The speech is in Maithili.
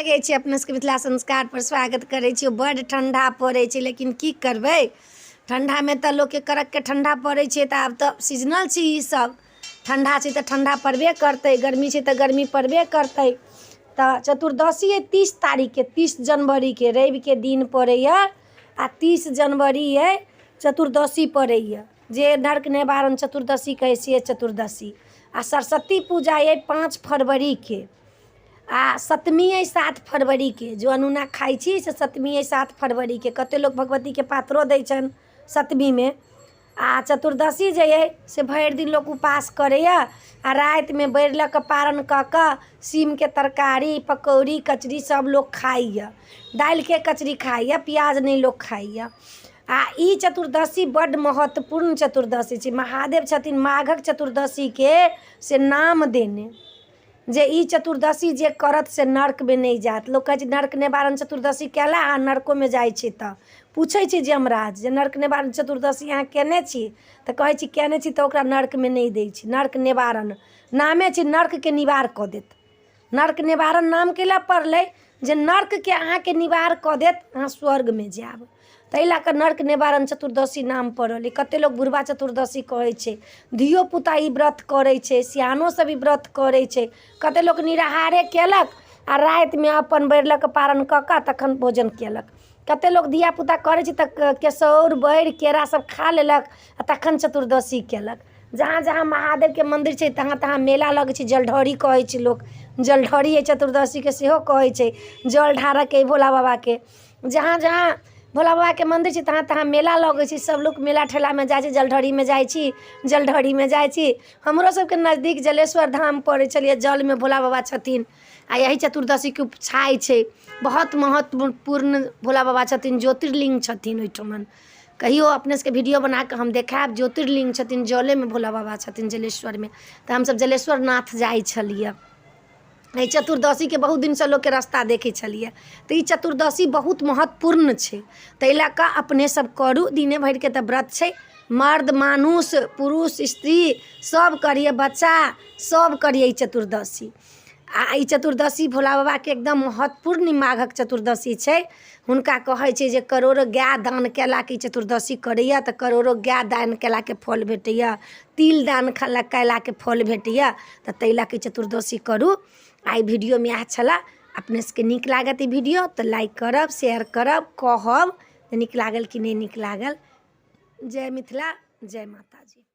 लागै छै अपना सबके मिथिला संस्कार पर स्वागत करै छी। बड़ ठंडा पड़ै छै लेकिन की करबै, ठंडा में तऽ लोग के कड़क के ठंडा पड़ै छै तऽ आब तऽ सीजनल छै ई सब। ठंडा छै तऽ ठंडा पड़बे करतै, गर्मी छै तऽ गर्मी पड़बे करतै। तऽ चतुर्दशी है 30 तारीख के, 30 जनवरी के रवि के दिन पड़ैया आ 30 जनवरी है चतुर्दशी पड़ैया, जे नरक निवारण चतुर्दशी कहै छियै चतुर्दशी। आ सरस्वती पूजा है 5 फरवरी के, आ सप्तमी है 7 फरवरी के। जो अनूना खाइ छी से सप्तमी है 7 फरवरी के। कते लोग भगवती के पातरो दै छन सप्तमी में। आ चतुर्दशी जे है से भरि दिन लोग उपास करैया आ रात में बैर के पारण क के सीम के तरकारी पकौड़ी कचरी सब लोग खाइया। दाल के कचरी खाइया, प्याज नहीं लोग खाइया। आ ई चतुर्दशी बड़ महत्वपूर्ण चतुर्दशी छै। महादेव छथिन माघक चतुर्दशी के से नाम देने, जे ई चतुर्दशी जे करत से नरक में नहीं जात। लोग कहै छै नरक निवारण चतुर्दशी केला आ नरको में जाइ छै। तऽ पूछै छै यमराज जे नरक निवारण चतुर्दशी अहाँ केने छी, तऽ कहै छी केने छी तऽ ओकरा नरक में नहीं दै छी। नरक निवारण नामे छै, नरक के निवार कऽ देत। नरक निवारण नाम केला पड़लै जे नरक के अहाँ के निवार कऽ देत, अहाँ स्वर्ग में जायब। ताहि लऽ कऽ नरक निवारण चतुर्दशी नाम पड़ल। कते लोग बुढ़वा चतुर्दशी कहै छै। धियो पुता ई व्रत करै छै, सियानो सब ई व्रत करै छै। कते लोग निराहारे केलक आ रात में अपन बैर के पारण कऽ के तखन भोजन केलक। कते लोग धिया पुता करै छै तऽ केसौर बैर केरा सब खा लेलक आ तखन चतुर्दशी केलक। जहाँ जहाँ महादेव के मंदिर छै तहाँ तहाँ मेला लगै छै, जलढौरी कहै छै लोग। जलढौरी है चतुर्दशी के सेहो कहै छै, जल ढारऽ के भोला बाबा के। जहाँ जहाँ भोला बाबा के मंदिर छै तहाँ तहाँ मेला लगै छै। सब लोग मेला ठेला में जाइ छै, जलढौरी में जाइ छी, जलढौरी में जाइ छी। हमरो सबके नजदीक जलेश्वर धाम पड़ै छलियै, जल में भोला बाबा छथिन। आ यही चतुर्दशी के उपछाय छै। बहुत महत्वपूर्ण भोला बाबा छथिन, ज्योतिर्लिंग छथिन ओहिठमन। कहियो अपने सबके वीडियो बना के हम देखायब। ज्योतिर्लिंग छथिन, जले में भोला बाबा छथिन जलेश्वर में। तऽ हमसब जलेश्वर नाथ जाइ छलियै। एहि चतुर्दशी के बहुत दिन से लोग के रास्ता देखै छलियै। तऽ ई चतुर्दशी बहुत महत्वपूर्ण छै। ताहि लऽ कऽ अपने सब करू, दिने भर के तऽ व्रत छै। मर्द मानुष पुरुष स्त्री सब करिए, बच्चा सब करिए ई चतुर्दशी। आ ई चतुर्दशी भोला बाबा के एकदम महत्वपूर्ण माघक चतुर्दशी छै। हुनका कहै छै जे करोड़ो गाय दान केला के चतुर्दशी करैया तऽ करोड़ो गाय दान केला के फल भेटैया, तिल दान केला के फल भेटैया। तऽ ताहि लऽ कऽ चतुर्दशी करू। आई वीडियो में इएह छला। अपने सबके नीक लागत ई वीडियो तऽ लाइक करब, शेयर करब, कहब नीक लागल कि नहीं नीक लागल। जय मिथिला, जय माता जी।